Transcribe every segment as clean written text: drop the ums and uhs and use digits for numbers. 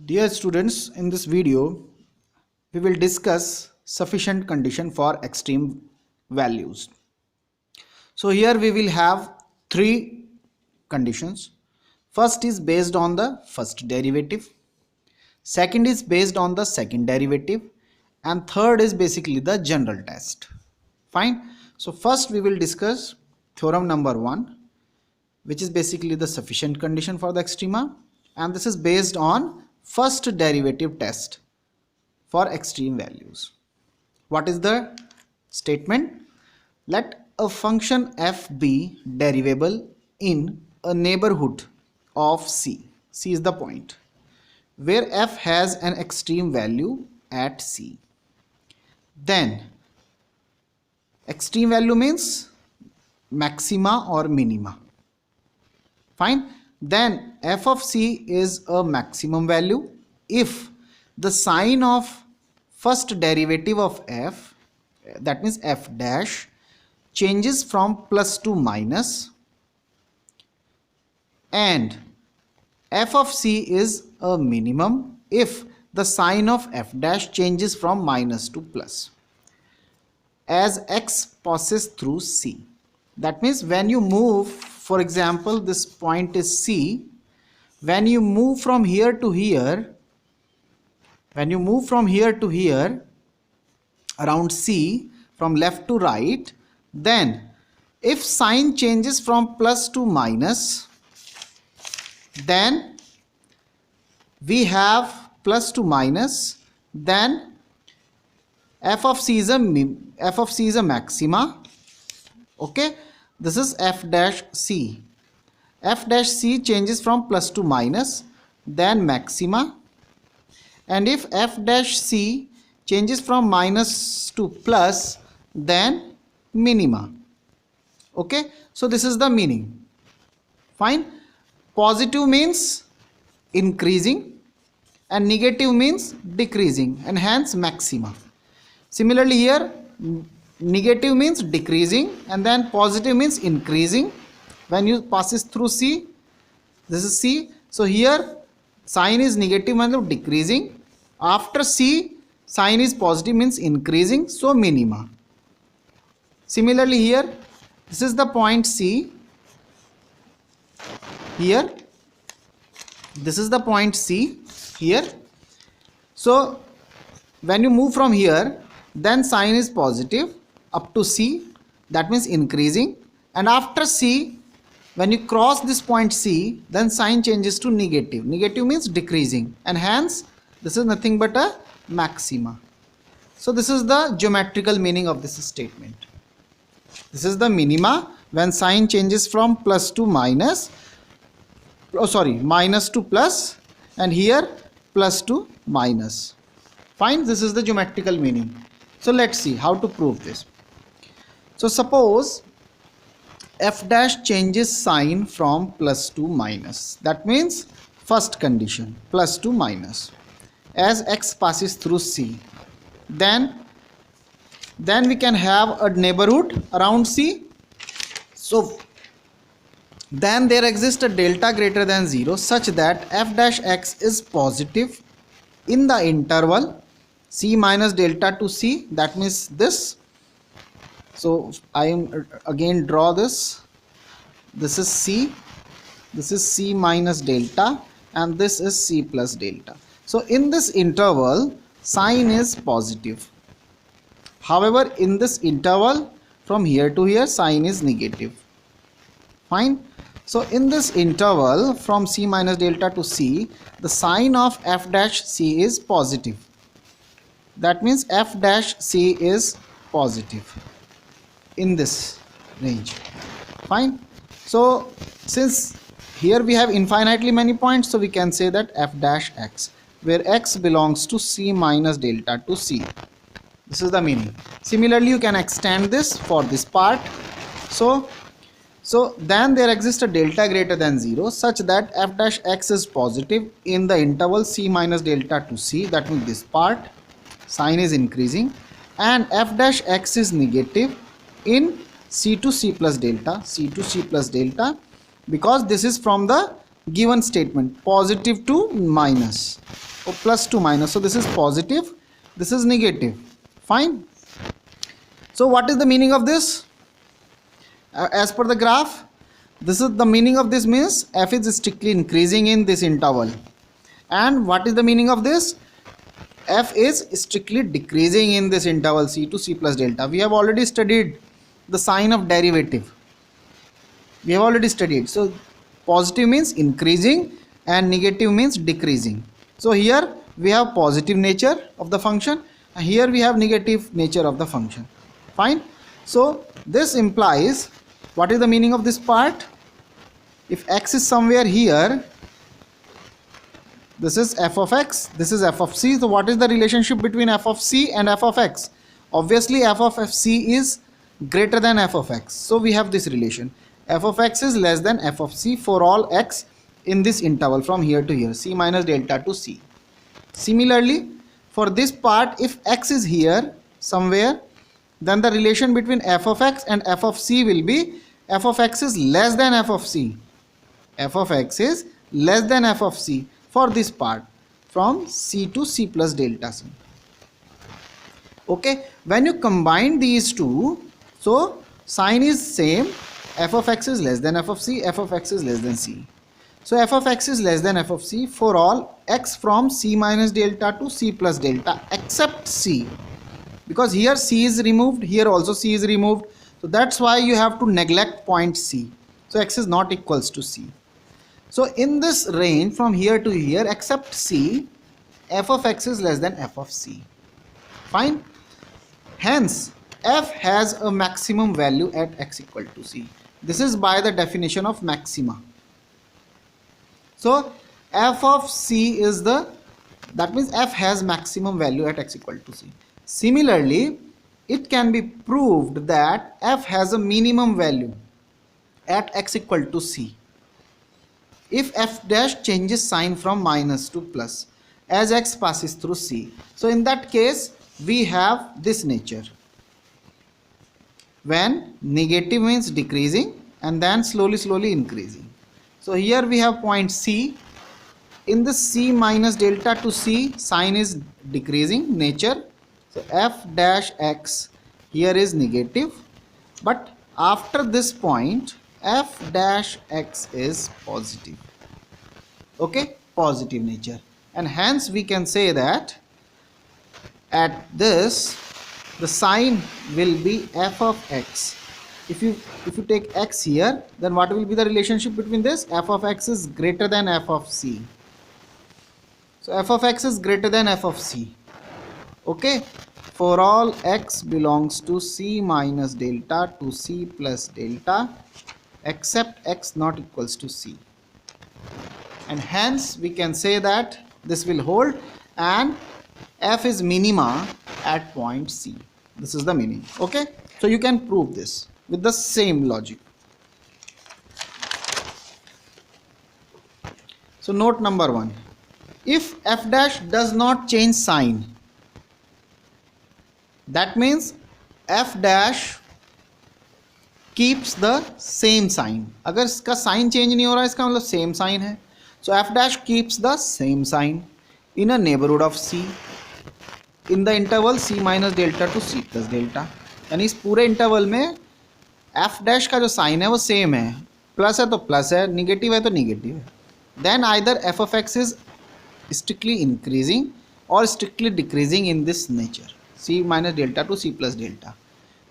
Dear students, in this video, we will discuss sufficient condition for extreme values. So here we will have three conditions. First is based on the first derivative. Second is based on the second derivative. And third is basically the general test. Fine. So first we will discuss theorem number 1, which is basically the sufficient condition for the extrema, and this is based on first derivative test for extreme values. What is the statement? Let a function f be derivable in a neighborhood of c. C is the point where f has an extreme value at c. Then extreme value means maxima or minima. Fine. Then f of c is a maximum value if the sign of first derivative of f, that means f dash, changes from plus to minus, and f of c is a minimum if the sign of f dash changes from minus to plus as x passes through c. That means when you move, for example, this point is C. When you move from here to here, around C, from left to right, then if sign changes from plus to minus, then we have plus to minus, then f of c is a maxima. Okay. This is f dash c. F dash c changes from plus to minus, then maxima. And if f dash c changes from minus to plus, then minima. Okay. So this is the meaning. Fine. Positive means increasing and negative means decreasing, and hence maxima. Similarly here, negative means decreasing and then positive means increasing when you passes through C. This is C. So here sign is negative means decreasing. After C, sign is positive means increasing. So minima. Similarly here, this is the point C. Here, this is the point C here. So when you move from here, then sign is positive up to C, that means increasing, and after C, when you cross this point C, then sign changes to negative. Negative means decreasing, and hence this is nothing but a maxima. So this is the geometrical meaning of this statement. This is the minima when sign changes from plus to minus, minus to plus, and here plus to minus. Fine. This is the geometrical meaning. So let's see how to prove this. So suppose f dash changes sign from plus to minus. That means first condition, plus to minus, as x passes through C. Then we can have a neighborhood around C. So then there exists a delta greater than 0 such that f dash x is positive in the interval C minus delta to C. That means this. So I am again draw this. This is C. This is C minus delta, and this is C plus delta. So in this interval, sign is positive. However, in this interval from here to here, sign is negative. Fine. So in this interval from C minus delta to C, the sign of f dash C is positive. That means f dash C is positive in this range. Fine. So since here we have infinitely many points, so we can say that f dash x, where x belongs to C minus delta to C. This is the meaning. Similarly, you can extend this for this part. So then there exists a delta greater than 0 such that f dash x is positive in the interval C minus delta to C. That means this part, sign is increasing, and f dash x is negative in C to C plus delta, because this is from the given statement, positive to minus. or plus to minus. So this is positive, this is negative. Fine. So what is the meaning of this? As per the graph, this is the meaning of this means f is strictly increasing in this interval. And what is the meaning of this? F is strictly decreasing in this interval c to c plus delta. We have already studied the sign of derivative. We have already studied. So positive means increasing and negative means decreasing. So here we have positive nature of the function and here we have negative nature of the function. Fine. So this implies, what is the meaning of this part? If x is somewhere here, this is f of x, this is f of c. So what is the relationship between f of c and f of x? Obviously f of c is greater than f of x. So we have this relation. F of x is less than f of c for all x in this interval from here to here, c minus delta to c. Similarly, for this part, if x is here somewhere, then the relation between f of x and f of c will be f of x is less than f of c. F of x is less than f of c for this part from c to c plus delta c. Okay, when you combine these two, so sign is same, f of x is less than f of c, f of x is less than c. So f of x is less than f of c for all x from c minus delta to c plus delta except c, because here c is removed, here also c is removed, so that's why you have to neglect point c. So x is not equals to c. So in this range from here to here except c, f of x is less than f of c. Fine. Hence f has a maximum value at x equal to c. This is by the definition of maxima. So f of c is that means f has maximum value at x equal to c. Similarly, it can be proved that f has a minimum value at x equal to c if f dash changes sign from minus to plus as x passes through c. So in that case we have this nature, when negative means decreasing and then slowly increasing. So here we have point c. In this c minus delta to c, sign is decreasing nature. So f dash x here is negative, but after this point f dash x is positive. Okay, positive nature, and hence we can say that at this the sign will be f of x. If you take x here, then what will be the relationship between this? F of x is greater than f of c. So f of x is greater than f of c. Okay, for all x belongs to c minus delta to c plus delta except x not equals to c, and hence we can say that this will hold and f is minima at point c. This is the meaning. Okay, so you can prove this with the same logic. So note number 1, if f dash does not change sign, that means f dash keeps the same sign. अगर इसका sign change नहीं हो रहा, इसका मतलब same sign है. So f dash keeps the same sign in a neighborhood of c in the interval c minus delta to c plus delta. यानी इस पूरे इंटरवल में f dash का जो साइन है वो सेम है, प्लस है तो प्लस है, निगेटिव है तो निगेटिव है. Then either f of x is strictly increasing or strictly decreasing in this nature, c minus delta to c plus delta,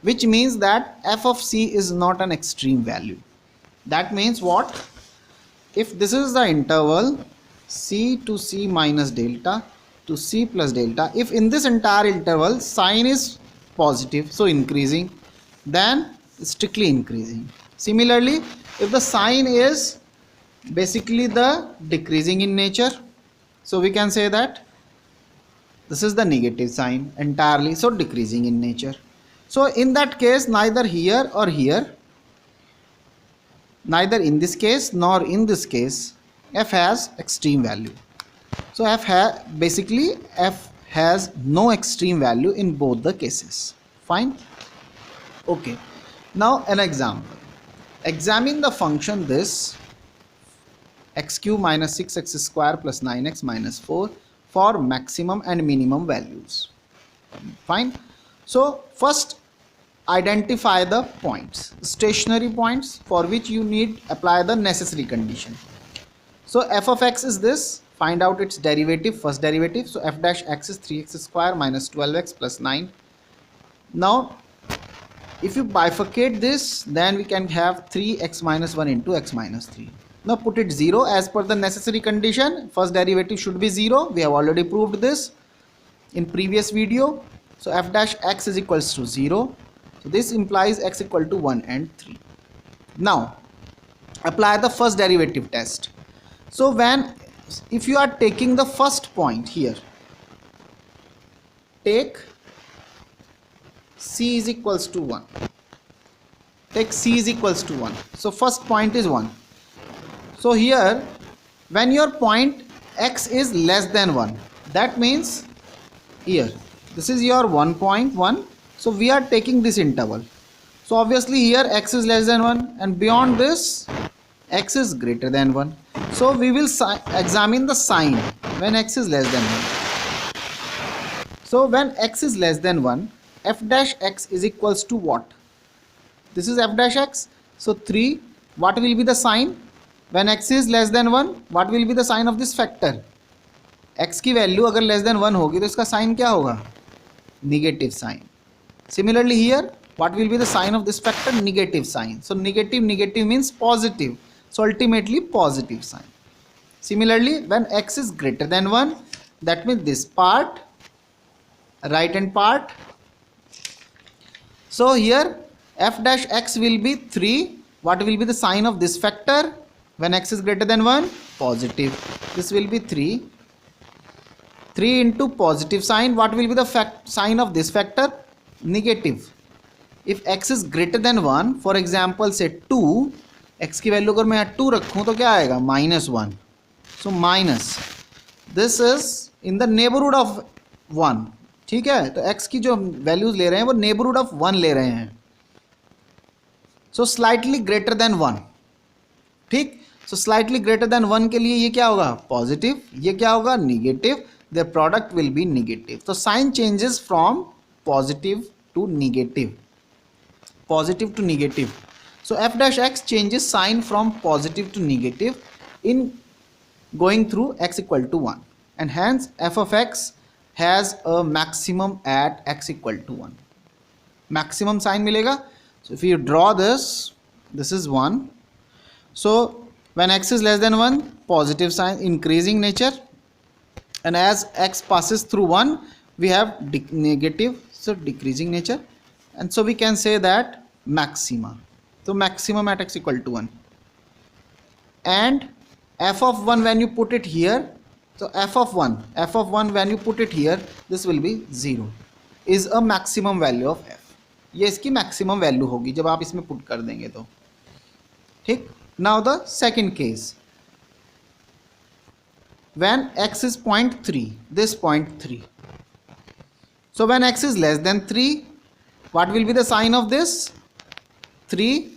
which means that f of c is not an extreme value. That means what? If this is the interval c to c minus delta to c plus delta, if in this entire interval sign is positive, so increasing, then strictly increasing. Similarly, if the sign is basically the decreasing in nature, so we can say that this is the negative sign entirely, so decreasing in nature. So in that case, neither here or here, neither in this case nor in this case, f has extreme value. So basically f has no extreme value in both the cases. Fine. Okay, now an example. Examine the function this x cube minus 6x square plus 9x minus 4 for maximum and minimum values. Fine. So first identify the points, stationary points, for which you need apply the necessary condition. So f of x is this, find out its derivative, first derivative. So f dash x is 3x square minus 12x plus 9. Now if you bifurcate this, then we can have 3x minus 1 into x minus 3. Now put it 0 as per the necessary condition. First derivative should be 0. We have already proved this in previous video. So f dash x is equals to 0. So this implies x equal to 1 and 3. Now apply the first derivative test. So if you are taking the first point here, take c is equals to 1. Take c is equals to 1. So first point is 1. So here when your point x is less than 1, that means here this is your 1.1. So we are taking this interval. So obviously here x is less than 1, and beyond this x is greater than 1. So we will examine the sign when x is less than 1. So when x is less than 1, f dash x is equals to what? This is f dash x. So 3. What will be the sign when x is less than 1? What will be the sign of this factor? x की value अगर less than 1 होगी तो इसका sign क्या होगा? Negative sign. Similarly here, what will be the sign of this factor? Negative sign. So negative means positive. So ultimately positive sign. Similarly, when x is greater than 1, that means this part, right hand part. So here f dash x will be 3. What will be the sign of this factor when x is greater than 1? Positive. This will be 3. 3 into positive sign. What will be the sign of this factor? Negative. If x is greater than 1, for example say 2, x की value अगर मैं 2 रखूं तो क्या आएगा? -1. So minus, this is in the neighborhood of 1. ठीक है, तो x की जो वैल्यूज ले रहे हैं वो neighborhood of 1 ले रहे हैं. So slightly greater than 1. ठीक. So slightly greater than 1 के लिए ये क्या होगा? Positive. ये क्या होगा? Negative. Their product will be negative. So sign changes from positive to negative. Positive to negative. So f dash x changes sign from positive to negative in going through x equal to 1, and hence f of x has a maximum at x equal to 1. Maximum sign मिलेगा. So if you draw this, this is 1. So when x is less than 1, positive sign, increasing nature, and as x passes through 1, we have negative, so decreasing nature, and so we can say that maxima. So maximum at x equal to 1, and f of 1 when you put it here, so f of 1 when you put it here, this will be 0, is a maximum value of f. ये इसकी maximum value होगी जब आप इसमें put कर देंगे तो. ठीक. Now the second case, when x is 0.3, this 0.3. So when x is less than 3, what will be the sign of this? 3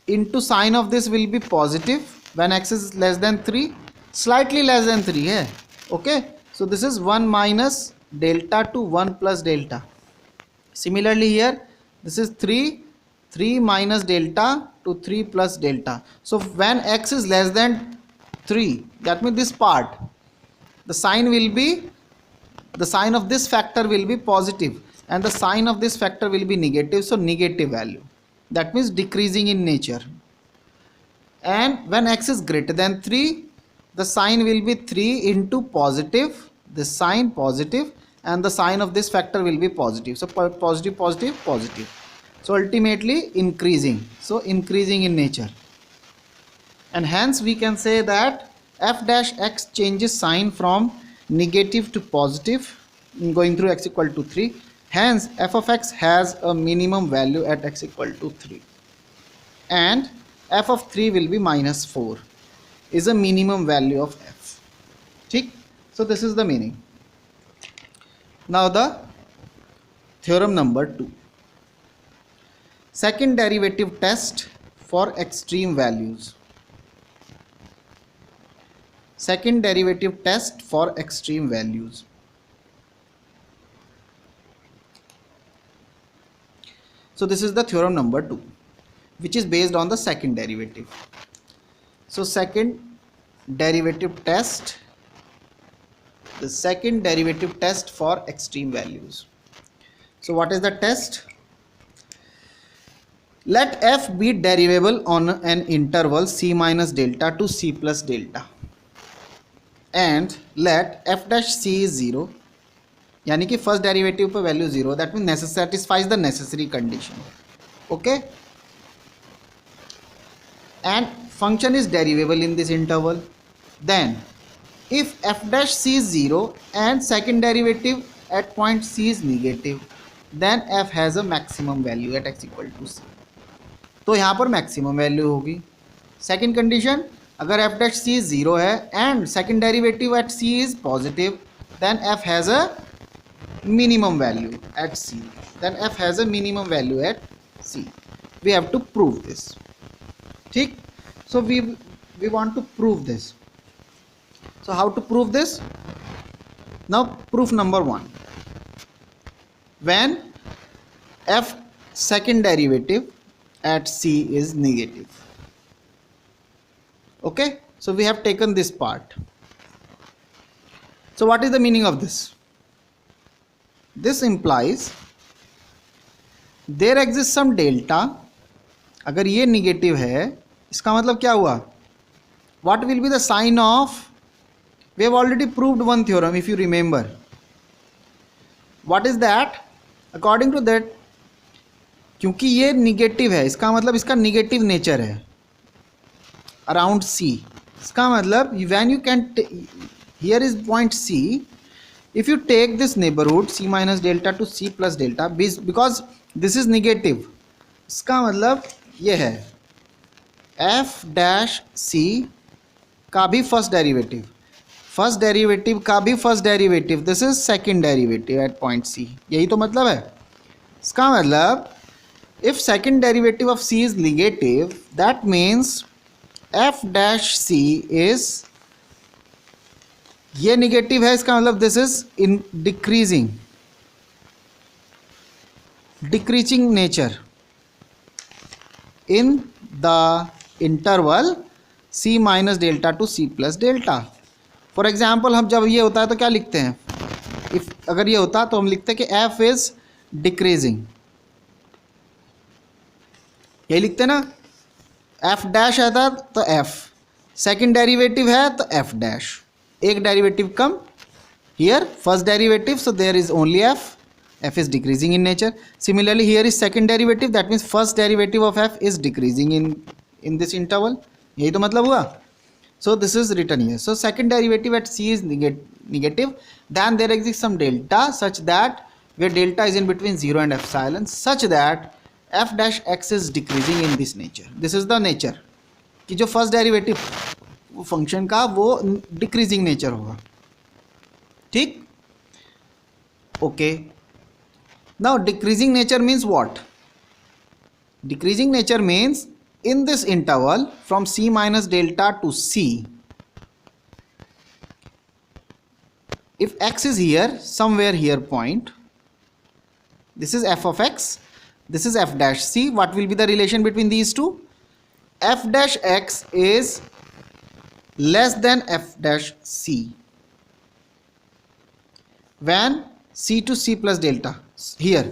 into sign of this will be positive when x is less than 3, slightly less than 3 है. Okay, so this is 1 minus delta to 1 plus delta. Similarly here, this is 3 minus delta to 3 plus delta. So when x is less than 3, that means this part, the sign will be, the sign of this factor will be positive and the sign of this factor will be negative, so negative value. That means decreasing in nature. And when x is greater than 3, the sign will be 3 into positive, this sign positive, and the sign of this factor will be positive. So positive, positive, positive. So ultimately increasing. So increasing in nature. And hence we can say that f dash x changes sign from negative to positive in going through x equal to 3. Hence f of x has a minimum value at x equal to 3. And f of 3 will be -4, is a minimum value of f. ठीक? So this is the meaning. Now the theorem number 2. Second derivative test for extreme values. second derivative test for extreme values. So this is the theorem number 2, which is based on the second derivative. So second derivative test, the second derivative test for extreme values. So what is the test? Let f be derivable on an interval c minus delta to c plus delta, and let f dash c is 0, यानी कि first derivative पे value 0, that mean satisfies the necessary condition. Okay, and function is derivable in this interval. Then if f dash c is 0 and second derivative at point c is negative, then f has a maximum value at x equal to c. तो यहाँ पर maximum value होगी. Second condition, अगर F dash C zero है and second derivative at C is positive, then F has a minimum value at C. Then F has a minimum value at C. We have to prove this. ठीक, so we want to prove this. So how to prove this? Now proof number 1. When F second derivative at c is negative. Okay, so we have taken this part. So what is the meaning of this? This implies there exists some delta. अगर ये negative है, इसका मतलब क्या हुआ? What will be the sign of? We have already proved one theorem, if you remember. What is that? According to that, क्योंकि ये negative है, इसका मतलब इसका निगेटिव नेचर है अराउंड सी. इसका मतलब when you can, here is point c, if you take this neighbourhood c minus delta to c plus delta, because this is negative, इसका मतलब ये है एफ डैश सी का भी फर्स्ट डेरिवेटिव, फर्स्ट डेरिवेटिव का भी first derivative, this is second derivative at point c. यही तो मतलब है. इसका मतलब if second derivative of c is negative, that means f dash c is, ये negative है, इसका मतलब this is in decreasing nature in the interval c minus delta to c plus delta. For example, हम जब ये होता है तो क्या लिखते हैं? if अगर ये होता तो हम लिखते हैं कि f is decreasing, यही लिखते ना. एफ डैश है था तो एफ, सेकेंड डेरिवेटिव है तो एफ डैश, एक डेरिवेटिव कम, here first derivative, so there is only f. F is decreasing in nature. Similarly here is second derivative, that means first derivative of f is decreasing in this interval. यही तो मतलब हुआ. So this is written here. So second derivative at C is negative, then there exist some delta such that where delta is in between 0 and epsilon, such that f dash x is decreasing in this nature. This is the nature कि जो first derivative function का वो decreasing nature होगा. ठीक, okay. Now decreasing nature means what? Decreasing nature means in this interval from c minus delta to c, if x is here, somewhere here point, this is f of x, this is f dash c, what will be the relation between these two? F dash x is less than f dash c when c to c plus delta. Here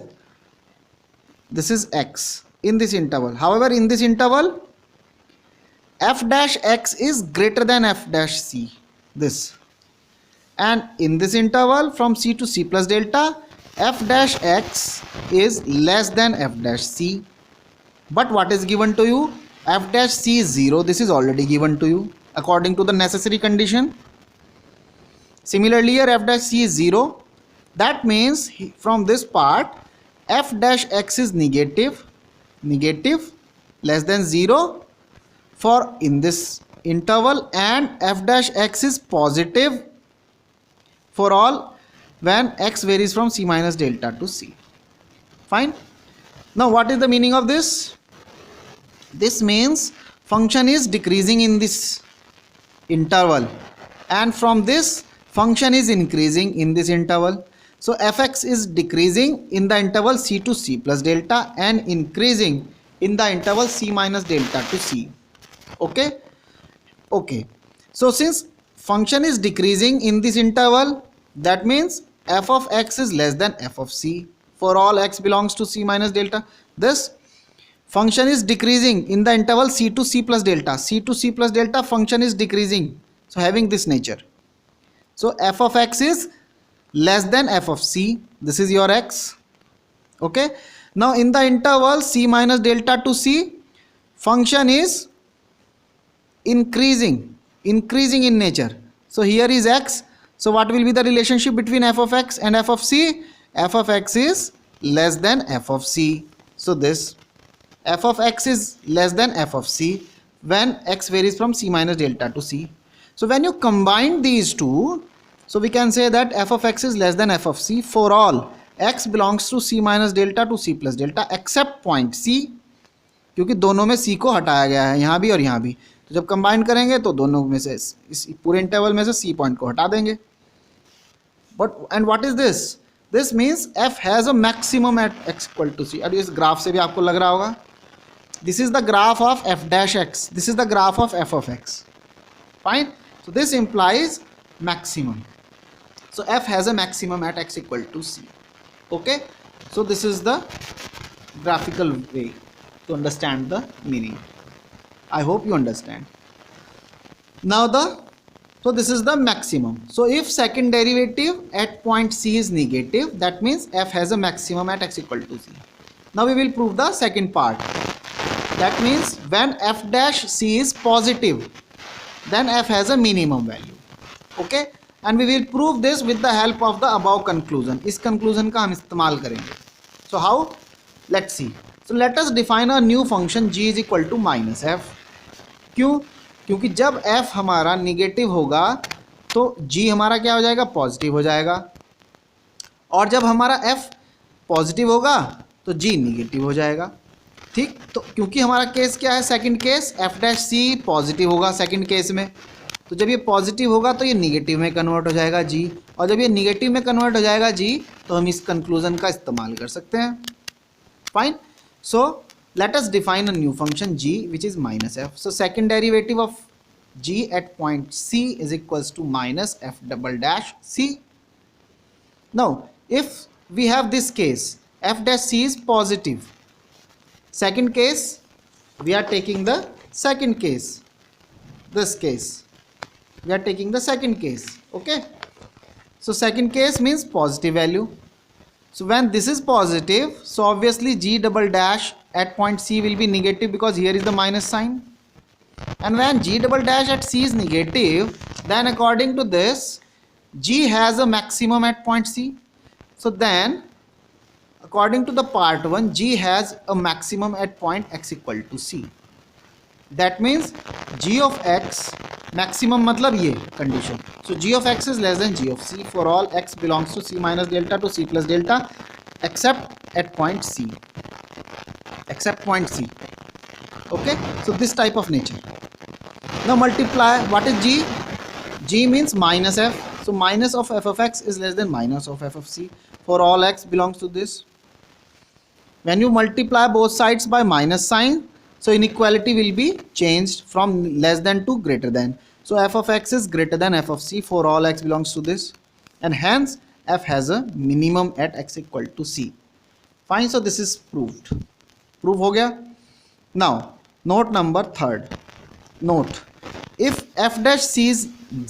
this is x in this interval. However, in this interval f dash x is greater than f dash c, this, and in this interval from c to c plus delta f dash x is less than f dash c. But what is given to you? F dash c is 0. This is already given to you according to the necessary condition. Similarly here f dash c is 0. That means from this part f dash x is negative less than 0 for in this interval, and f dash x is positive for all when x varies from c minus delta to c. Fine. Now what is the meaning of this? This means function is decreasing in this interval and from this function is increasing in this interval. So fx is decreasing in the interval c to c plus delta and increasing in the interval c minus delta to c. Okay, so since function is decreasing in this interval, that means f of x is less than f of c for all x belongs to c minus delta. This function is decreasing in the interval c to c plus delta. C to c plus delta function is decreasing, so having this nature. So f of x is less than f of c. This is your x. Okay, now in the interval c minus delta to c, function is increasing in nature. So here is x. So what will be the relationship between f of x and f of c? F of x is less than f of c. So this f of x is less than f of c when x varies from c minus delta to c. So when you combine these two, so we can say that f of x is less than f of c for all x belongs to c minus delta to c plus delta except point c, क्योंकि दोनों में c को हटाया गया है, यहाँ भी और यहाँ भी. तो जब कंबाइन करेंगे तो दोनों में से इस पूरे इंटरवल में से c पॉइंट को हटा देंगे. But and what is this? This means f has a maximum at x equal to c. अब इस ग्राफ से भी आपको लग रहा होगा, this is the graph of f dash x, this is the graph of f of x. Fine. So this implies maximum. So f has a maximum at x equal to c. Okay, so this is the graphical way to understand the meaning. I hope you understand. Now so this is the maximum. So if second derivative at point c is negative, that means f has a maximum at x equal to c. Now we will prove the second part. That means when f dash c is positive, then f has a minimum value. Okay, and we will prove this with the help of the above conclusion. इस conclusion का हम इस्तेमाल करेंगे. So how? Let's see. So let us define a new function g is equal to minus f. क्यों? क्योंकि जब f हमारा negative होगा तो g हमारा क्या हो जाएगा? पॉजिटिव हो जाएगा. और जब हमारा f पॉजिटिव होगा तो g निगेटिव हो जाएगा. ठीक, तो क्योंकि हमारा केस क्या है? Second case f dash c positive होगा सेकंड केस में, तो जब ये पॉजिटिव होगा तो ये निगेटिव में कन्वर्ट हो जाएगा g, और जब ये निगेटिव में कन्वर्ट हो जाएगा g तो हम इस कंक्लूजन का इस्तेमाल कर सकते हैं. Fine. So let us define a new function g which is minus f. So second derivative of g at point c is equals to minus f double dash c. Now if we have this case f dash c is positive, second case we are taking the second case, this case we are taking the second case. Okay, so second case means positive value. So when this is positive, so obviously g double dash at point c will be negative because here is the minus sign, and when g double dash at c is negative, then according to this g has a maximum at point c. So then according to the part 1, g has a maximum at point x equal to c. That means g of x maximum मतलब ये condition. So g of x is less than g of c for all x belongs to c minus delta to c plus delta except at point c. Except point c. Okay. So this type of nature. Now multiply. What is g? G means minus f. So minus of f of x is less than minus of f of c for all x belongs to this. When you multiply both sides by minus sign, so inequality will be changed from less than to greater than. So f of x is greater than f of c for all x belongs to this, and hence f has a minimum at x equal to c. Fine. So this is proved. Prove हो गया. Now note number third. Note, if f dash c is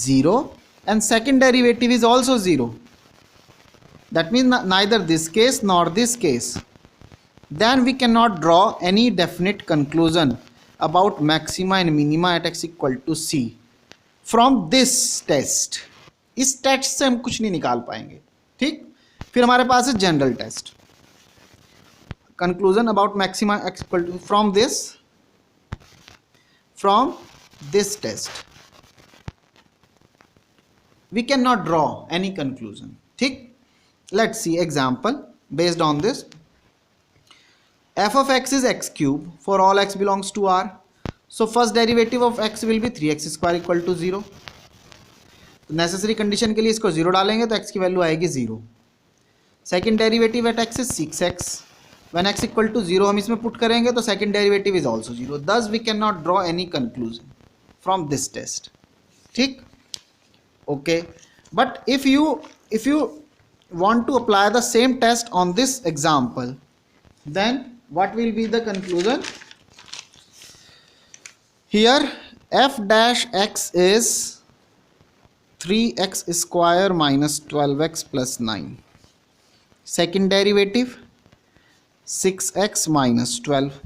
0 and second derivative is also 0, that means neither this case nor this case, then we cannot draw any definite conclusion about maxima and minima at x equal to c from this test. इस test से हम कुछ नहीं निकाल पाएंगे. ठीक, फिर हमारे पास है general test. Conclusion about maxima x equal to from this test we cannot draw any conclusion. ठीक, let's see example based on this. f of x is x cube for all x belongs to R. So first derivative of x will be 3x square equal to 0. Necessary condition के लिए इसको 0 डालेंगे तो x की value आएगी 0. Second derivative at x is 6x. When x equal to 0 हम इसमें put करेंगे तो second derivative is also 0. Thus we can not draw any conclusion from this test. ठीक, okay. But if you want to apply the same test on this example, then what will be the conclusion? Here f dash x is 3x square minus 12x plus 9. Second derivative 6x minus 12.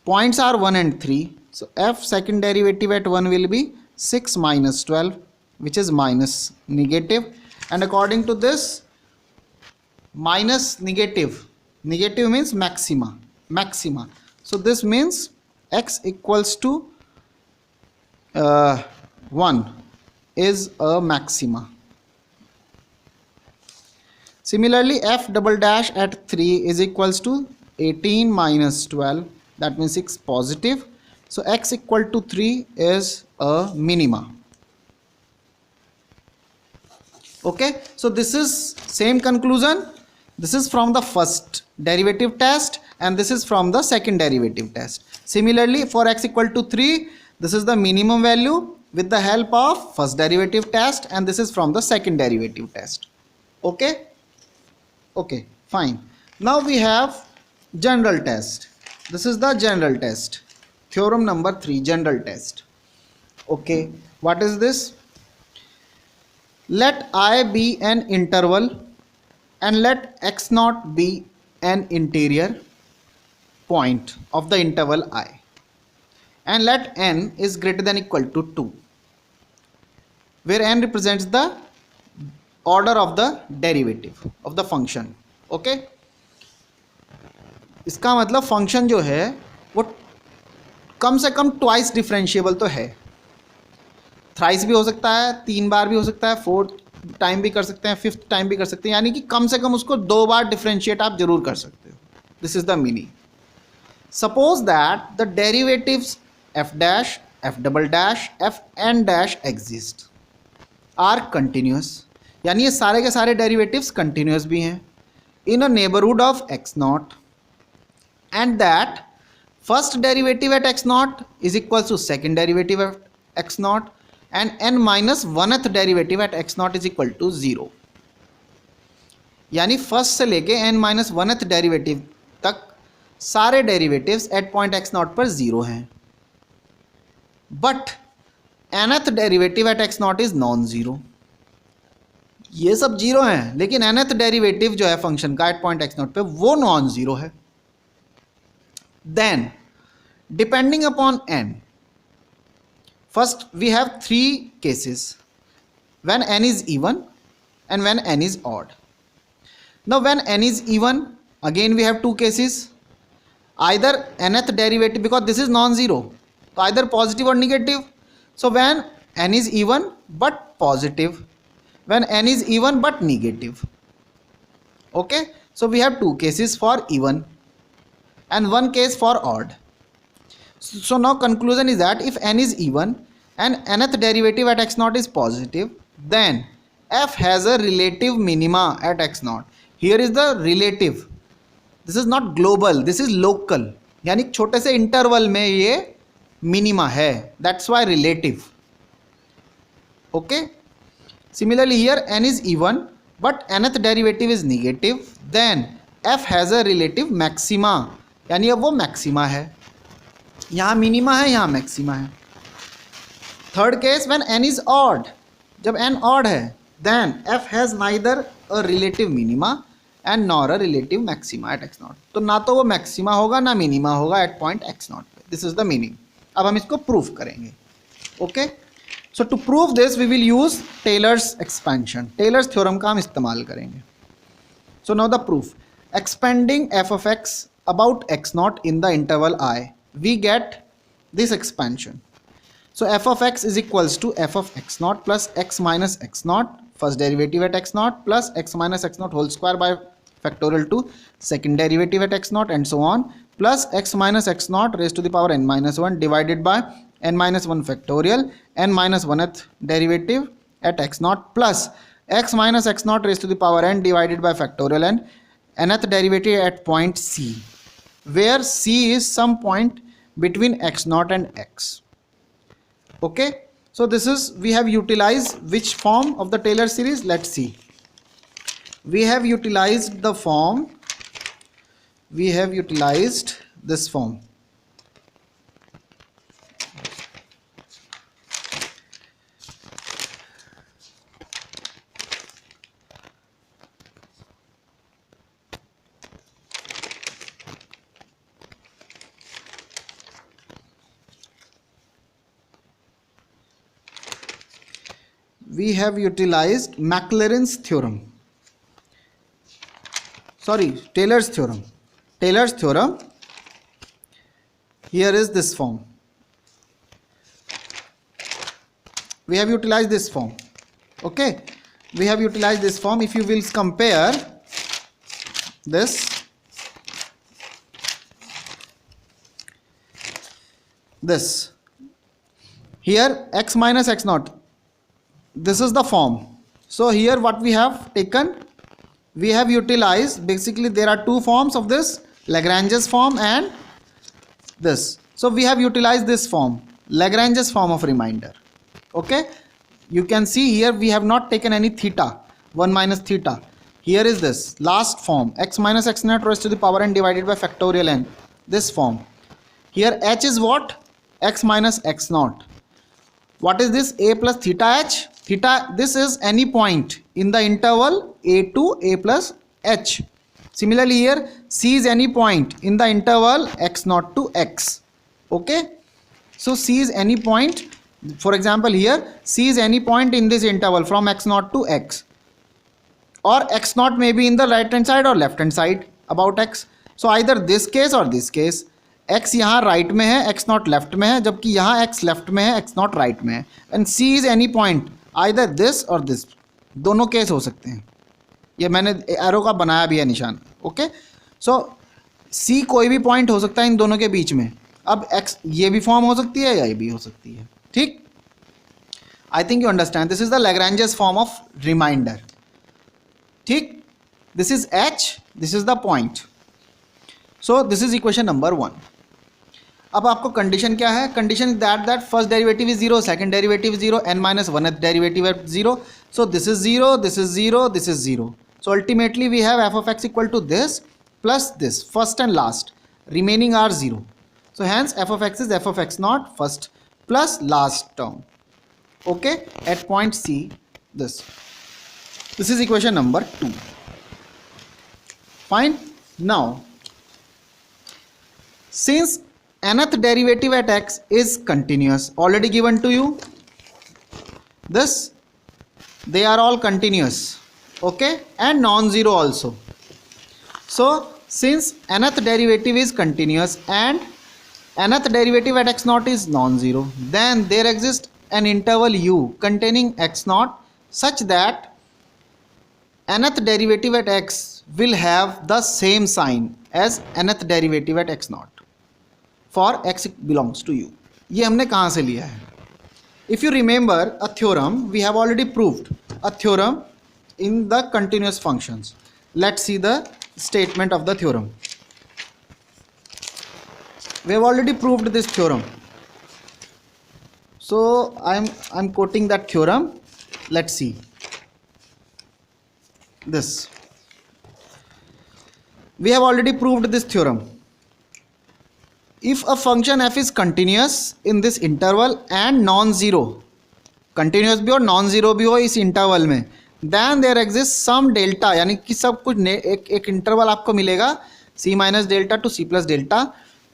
Points are 1 and 3. So f second derivative at 1 will be 6 minus 12, which is minus negative. And according to this, minus negative means maxima. So this means x equals to 1 is a maxima. Similarly, f double dash at 3 is equals to 18 minus 12, that means 6 positive. So x equal to 3 is a minima. Okay, so this is same conclusion. This is from the first derivative test and this is from the second derivative test. Similarly, for x equal to 3, this is the minimum value with the help of first derivative test and this is from the second derivative test. Okay, okay, fine. Now we have general test. This is the general test. Theorem number 3, general test. Okay, what is this? Let I be an interval and let x naught be an interior point of the interval I, and let n is greater than equal to 2, where n represents the order of the derivative of the function. Okay, इसका मतलब function जो है वो कम से कम twice differentiable तो है. Thrice भी हो सकता है, 3 बार भी हो सकता है, 4th टाइम भी कर सकते हैं, 5th टाइम भी कर सकते हैं, यानी कि कम से कम उसको 2 बार डिफरेंशिएट आप जरूर कर सकते हो. This is the meaning. Suppose that the derivatives f dash, f double dash, f n dash exist are continuous, यानी ये सारे के सारे डेरिवेटिव्स कंटिन्यूस भी हैं in a neighbourhood of x naught, and that first derivative at x naught is equal to second derivative at x naught and n minus 1th derivative at x naught is equal to 0. यानी first से लेके n minus 1th derivative तक सारे derivatives at point x naught पर 0 हैं, but nth derivative at x naught is non zero. ये सब 0 हैं लेकिन nth डेरिवेटिव जो है फंक्शन का एट पॉइंट x नॉट पे वो नॉन ज़ीरो है. Then depending upon n, first we have 3 cases when n is even and when n is odd. Now when n is even, again we have 2 cases, either nth derivative, because this is non-zero, so either positive or negative. So when n is even but positive, when n is even but negative. Okay, so we have 2 cases for even and 1 case for odd. So now conclusion is that if n is even and nth derivative at x naught is positive, then f has a relative minima at x naught. Here is the relative, this is not global, this is local, यानी छोटे से interval में ये minima है, that's why relative. Okay, similarly here n is even but nth derivative is negative, then f has a relative maxima, यानी अब वो maxima है. यहाँ मिनिमा है, यहाँ मैक्सिमा है. Third case when n is odd, जब n ऑड है, then f has neither a relative minima and nor a relative maxima at x naught. तो ना तो वो मैक्सिमा होगा ना मिनिमा होगा एट पॉइंट x नॉट पे. This is the meaning. अब हम इसको प्रूफ करेंगे. Okay, so to prove this we will use Taylor's expansion. Taylor's theorem का हम इस्तेमाल करेंगे. So now the proof. Expanding f of x about x naught in the interval I, we get this expansion. So f of x is equals to f of x naught plus x minus x naught, first derivative at x naught, plus x minus x naught whole square by factorial to second derivative at x naught, and so on, plus x minus x naught raised to the power n minus 1 divided by n minus 1 factorial, n minus 1th derivative at x naught plus x minus x naught raised to the power n divided by factorial n, nth derivative at point C, where C is some point between x naught and x. Okay, so this is, we have utilized which form of the Taylor series? Let's see. We have utilized the form, we have utilized this form. We have utilized Maclaurin's theorem. Sorry, Taylor's theorem. Taylor's theorem. Here is this form. We have utilized this form. Okay, we have utilized this form. If you will compare this, here x minus x naught, this is the form. So here what we have taken, we have utilized, basically there are two forms of this, Lagrange's form and this. So we have utilized this form, Lagrange's form of remainder. Okay, you can see here we have not taken any theta, 1 minus theta. Here is this last form, x minus x naught raised to the power n divided by factorial n, this form. Here h is what? X minus x naught. What is this? A plus theta h. Theta, this is any point in the interval a to a plus h. Similarly here c is any point in the interval x naught to x. Okay, so c is any point, for example here c is any point in this interval from x naught to x, or x naught may be in the right hand side or left hand side about x. So either this case or this case, x यहाँ right में है, x not left में है, जबकि यहाँ x left में है, x not right में है. And c is any point either this और दिस, दोनों केस हो सकते हैं. ये मैंने एरो का बनाया भी है निशान. ओके, सो c कोई भी पॉइंट हो सकता है इन दोनों के बीच में. अब x ये भी फॉर्म हो सकती है या ये भी हो सकती है. ठीक, I think you understand. This is the Lagrange's form of remainder. ठीक, this is h, this is the point. So this is equation number 1. अब आपको कंडीशन क्या है? Condition is that first derivative is 0, second derivative 0, n minus 1th derivative है 0. So this is 0, this is 0, this is 0. So ultimately we have f of x equal to this plus this, first and last, remaining are 0. So hence f of x is f of x naught first plus last term. Okay, at point C, this is equation number 2. Fine. Now since nth derivative at x is continuous, already given to you, this, they are all continuous, okay, and non-zero also. So since nth derivative is continuous and nth derivative at x naught is non-zero, then there exists an interval u containing x naught such that nth derivative at x will have the same sign as nth derivative at x naught for x belongs to u. ये हमने कहाँ से लिया है? If you remember a theorem, we have already proved a theorem in the continuous functions. Let's see the statement of the theorem. We have already proved this theorem. So I'm quoting that theorem. Let's see this. We have already proved this theorem. If a function f is continuous in this interval and non-zero, continuous भी और non-zero भी हो इस interval में, then there exists some delta, यानी कि सब कुछ एक interval आपको मिलेगा c minus delta to c plus delta,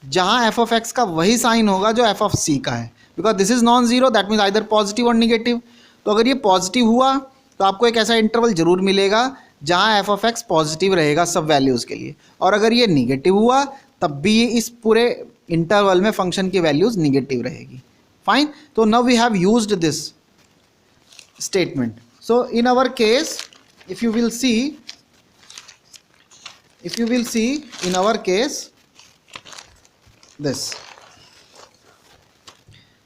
जहाँ f of x का वही साइन होगा जो f of c का है. Because this is non-zero, that means either positive or negative. तो अगर ये पॉजिटिव हुआ तो आपको एक ऐसा इंटरवल जरूर मिलेगा जहाँ f of x पॉजिटिव रहेगा सब वैल्यूज़ के लिए, और अगर ये निगेटिव हुआ तब भी इस पूरे इंटरवल में फंक्शन की वैल्यूज निगेटिव रहेगी. फाइन. तो now we have used this statement. So in our case, if you will see in our case this.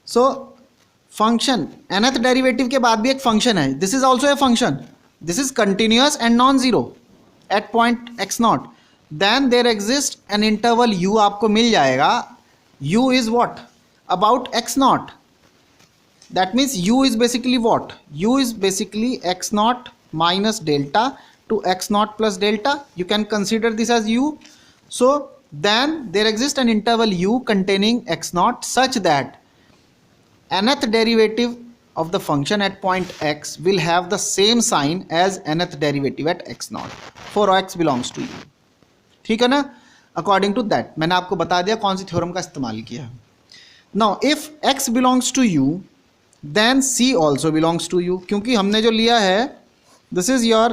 So function nth derivative के बाद भी एक फंक्शन है, this is also a function, this is continuous and non zero at point x naught, then there exist an interval u आपको मिल जाएगा, u is what about x naught, that means u is basically what, u is basically x not minus delta to x naught plus delta, you can consider this as u. So then there exists an interval u containing x naught such that nth derivative of the function at point x will have the same sign as nth derivative at x naught for x belongs to u. ठीक है ना? According to that, मैंने आपको बता दिया कौन सी theorem का इस्तेमाल किया. Now if x belongs to u then c also belongs to u, क्योंकि हमने जो लिया है this is your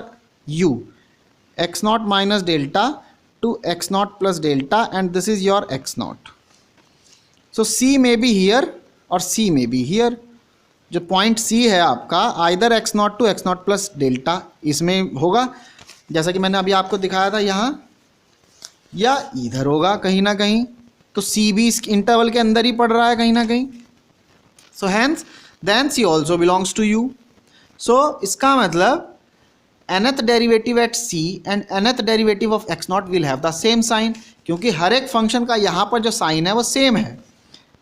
u, x naught minus delta to x naught plus delta, and this is your x naught. So c may be here और c may be here. जो point c है आपका either x naught to x naught plus delta इसमें होगा, जैसा कि मैंने अभी आपको दिखाया था यहाँ, या इधर होगा कहीं ना कहीं, तो c भी इस इंटरवल के अंदर ही पड़ रहा है कहीं ना कहीं. So hence then c also belongs to u. So इसका मतलब nth derivative at c and nth derivative of x naught will have the same sign, क्योंकि हर एक फंक्शन का यहाँ पर जो साइन है वो सेम है.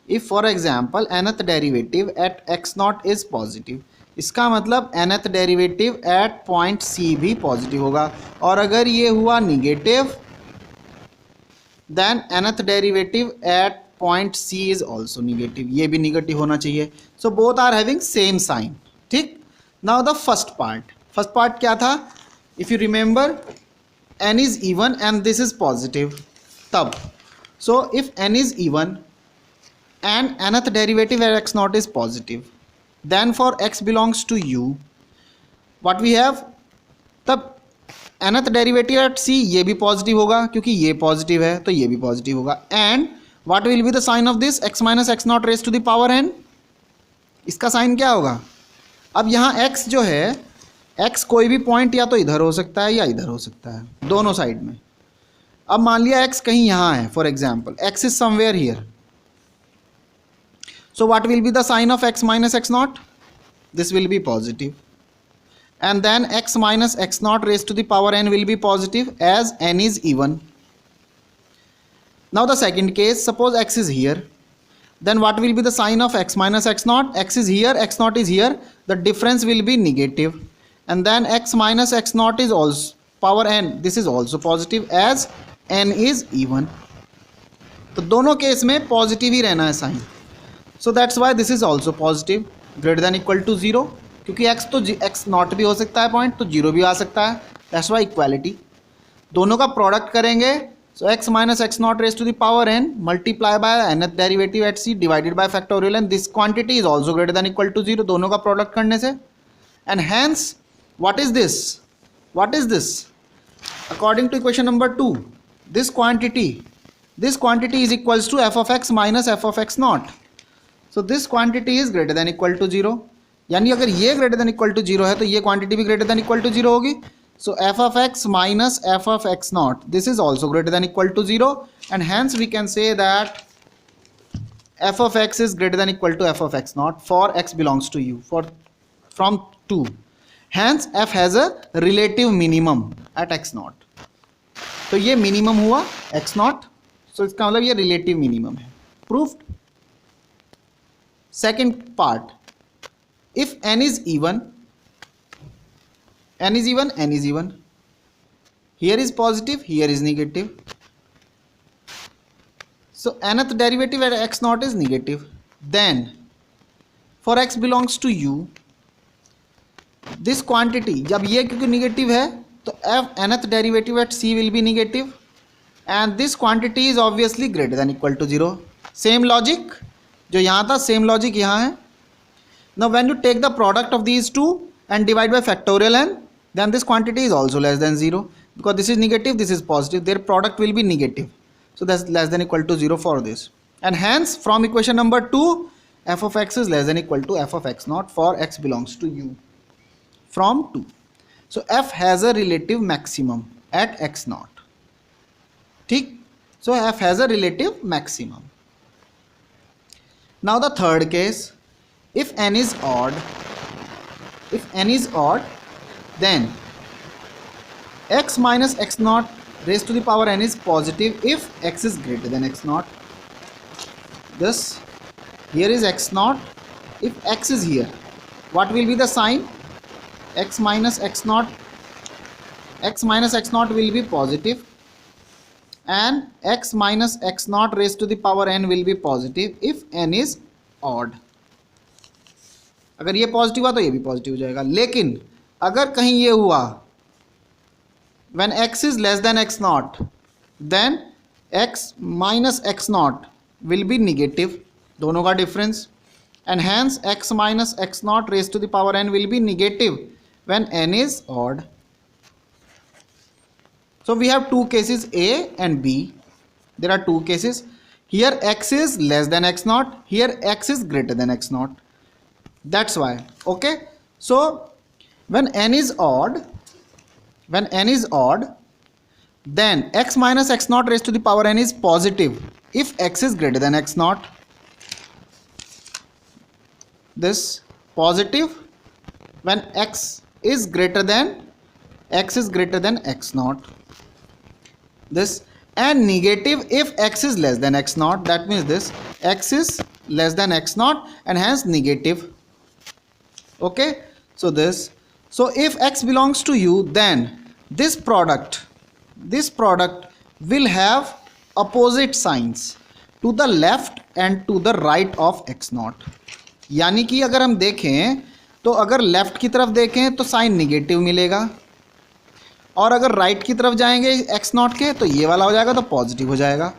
If for example nth derivative at x naught is positive, इसका मतलब nth derivative at point c भी पॉजिटिव होगा, और अगर ये हुआ negative then nth derivative at point c is also negative, ये भी निगेटिव होना चाहिए. So both are having same sign. ठीक. Now the first part क्या था? If you remember, n is even and this is positive, तब. So if n is even and nth derivative at x naught is positive, then for x belongs to u, what we have, तब nth derivative at c ये भी positive होगा, क्योंकि ये positive है तो ये भी पॉजिटिव होगा. And what will be the sign of this, x minus x naught raised to the power n, इसका साइन क्या होगा? अब यहाँ x जो है, x कोई भी पॉइंट या तो इधर हो सकता है या इधर हो सकता है, दोनों साइड में. अब मान लिया x कहीं यहाँ है, for example x is somewhere here, so what will be the sign of x minus x naught, this will be positive, and then x minus x naught raise to the power n will be positive as n is even. Now the second case, suppose x is here, then what will be the sign of x minus x naught, x is here, x naught is here, the difference will be negative, and then x minus x naught is also power n, this is also positive as n is even. तो दोनों case में positive ही रहना है sign. So that's why this is also positive greater than equal to zero, क्योंकि x तो x naught भी हो सकता है पॉइंट, तो जीरो भी आ सकता है. That's why equality. दोनों का प्रोडक्ट करेंगे, so x minus x naught raised to the power n multiply by nth derivative at c divided by factorial, and this quantity is also greater than equal to 0, दोनों का product करने से. and hence what is this, according to equation number 2, this quantity is equals to f of x minus f of x naught. so this quantity is greater than equal to 0, यानी अगर ये greater than equal to 0 है तो ये quantity भी greater than equal to 0 होगी. So f of x minus f of x naught, this is also greater than equal to 0, and hence we can say that f of x is greater than equal to f of x naught for x belongs to u from 2. Hence f has a relative minimum at x naught. तो ये minimum हुआ x naught, so इसका मतलब ये relative minimum है. Proved. Second part, if n is even, n is even, here is positive, here is negative, so nth derivative at x naught is negative, then for x belongs to u, this quantity, जब ये क्योंकि negative है तो nth derivative at c will be negative, and this quantity is obviously greater than equal to 0. Same logic जो यहाँ था, same logic यहाँ है. Now when you take the product of these two and divide by factorial n, then this quantity is also less than 0, because this is negative, this is positive, their product will be negative, so that's less than equal to 0 for this. And hence from equation number 2, f of x is less than equal to f of x naught for x belongs to u from 2. So f has a relative maximum at x naught. ठीक. So f has a relative maximum. Now the third case, if n is odd, then x minus x naught raised to the power n is positive if x is greater than x naught. This here is x naught. If x is here, what will be the sign? X minus x naught will be positive, and x minus x naught raised to the power n will be positive if n is odd. अगर ये positive हुआ तो ये भी positive हो जाएगा. लेकिन अगर कहीं ये हुआ when x is less than x naught, then x minus x naught will be negative, दोनों का difference, and hence x minus x naught raised to the power n will be negative when n is odd. So we have two cases, A and B. There are two cases. Here x is less than x naught, here x is greater than x naught. That's why. Okay. So when n is odd, then x minus x naught raised to the power n is positive if x is greater than x naught. This positive when x is greater than x naught. This, and negative if x is less than x naught. That means this x is less than x naught and hence negative. Okay. So this, so if x belongs to u, then this product will have opposite signs to the left and to the right of x naught. यानी कि अगर हम देखें तो अगर left की तरफ देखें तो साइन निगेटिव मिलेगा, और अगर राइट की तरफ जाएंगे एक्स नॉट के तो ये वाला हो जाएगा, तो पॉजिटिव हो जाएगा.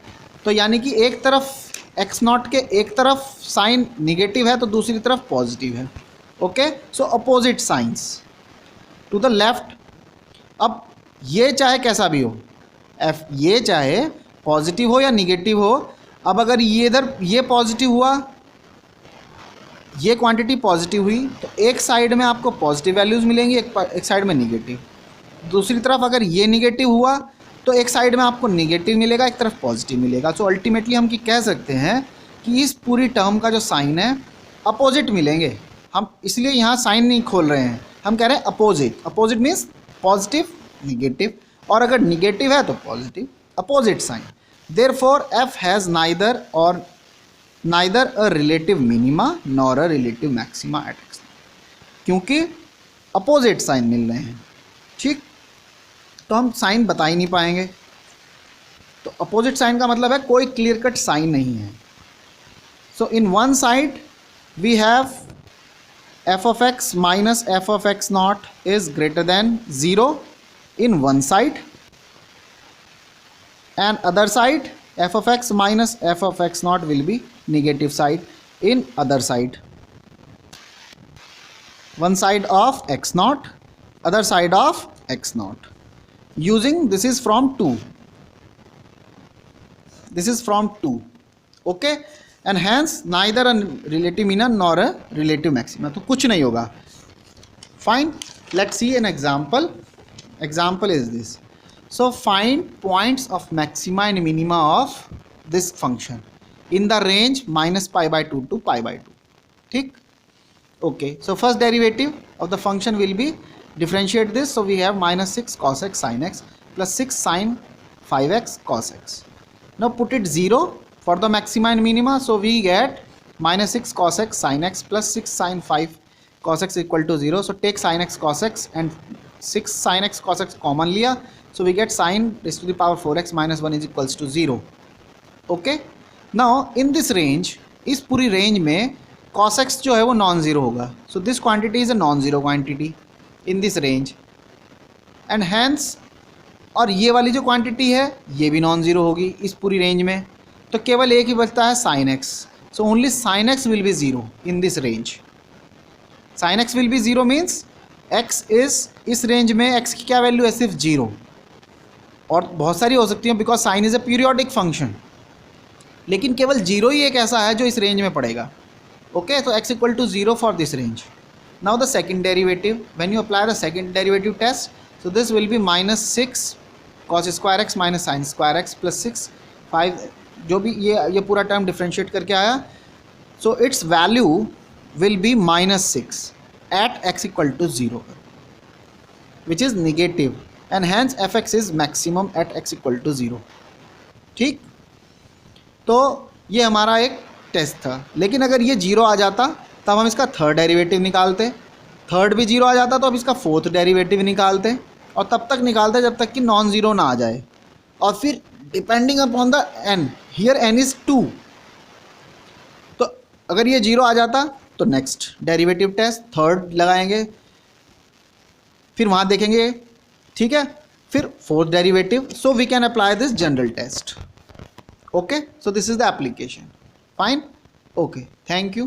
तो यानी कि एक तरफ एक्स नॉट के एक तरफ साइन निगेटिव है तो दूसरी तरफ पॉजिटिव है. Okay. So opposite signs to the left. अब ये चाहे कैसा भी हो, एफ ये चाहे पॉजिटिव हो या निगेटिव हो. अब अगर ये इधर ये पॉजिटिव हुआ, ये क्वांटिटी पॉजिटिव हुई, तो एक साइड में आपको पॉजिटिव वैल्यूज़ मिलेंगी, एक साइड में निगेटिव. दूसरी तरफ अगर ये निगेटिव हुआ तो एक साइड में आपको निगेटिव मिलेगा, एक तरफ पॉजिटिव मिलेगा. सो अल्टीमेटली हम कह सकते हैं कि इस पूरी टर्म का जो साइन है अपोजिट मिलेंगे. हम इसलिए यहाँ साइन नहीं खोल रहे हैं, हम कह रहे हैं opposite. Opposite means positive negative, और अगर निगेटिव है तो positive, opposite sign. Therefore f has neither a relative minima nor a relative maxima at x, क्योंकि अपोजिट साइन मिल रहे हैं. ठीक. तो हम साइन बता ही नहीं पाएंगे. तो अपोजिट साइन का मतलब है कोई क्लियर कट साइन नहीं है. So in one side we have f of x minus f of x naught is greater than 0 in one side, and other side f of x minus f of x naught will be negative side in other side. One side of x naught, other side of x naught. Using this is from 2. This is from 2. Okay. And hence neither a relative minimum nor a relative maxima. तो कुछ नहीं होगा. Fine. Let's see an example. Example is this. So find points of maxima and minima of this function in the range minus pi by 2 to pi by 2. ठीक. Okay. So first derivative of the function will be differentiate this. So we have minus 6 cos x sin x plus 6 sin 5x cos x. Now put it 0 for the maxima and minima. So we get minus 6 cos x sin x plus 6 sin 5 cos x equal to 0. So take sin x cos x and 6 sin x cos x common लिया. So we get sin raised to the power 4x minus 1 is equals to 0. Okay. Now in this range, इस पूरी range में cos x जो है वो non zero होगा. So this quantity is a non-zero quantity in this range, and hence और ये वाली जो क्वांटिटी है ये भी नॉन ज़ीरो होगी इस पूरी रेंज में. तो केवल एक ही बचता है sine x. So only sine x will be zero in this range. Sine x will be zero means x is इस रेंज में एक्स की क्या वैल्यू है, सिर्फ 0. और बहुत सारी हो सकती हैं because sign is a periodic function, लेकिन केवल 0 ही एक ऐसा है जो इस रेंज में पड़ेगा. ओके. तो x equal to 0 for this range. Now the second derivative, when you apply the second derivative test, so this will be minus 6 cos square x minus sine square x plus 6 5 जो भी ये पूरा term differentiate करके आया. So it's value will be -6 at x equal to 0, which is negative, and hence fx is maximum at x equal to 0. ठीक, तो ये हमारा एक टेस्ट था, लेकिन अगर ये 0 आ जाता तब हम इसका थर्ड डेरिवेटिव निकालते, थर्ड भी 0 आ जाता तो अब इसका फोर्थ डेरिवेटिव निकालते, और तब तक निकालते जब तक कि नॉन ज़ीरो ना आ जाए, और फिर depending upon the n, here n is 2, तो अगर ये 0 आ जाता तो नेक्स्ट डेरिवेटिव टेस्ट थर्ड लगाएंगे, फिर वहाँ देखेंगे, ठीक है, फिर fourth derivative. So we can apply this general test. Okay, so this is the application. Fine. Okay, thank you.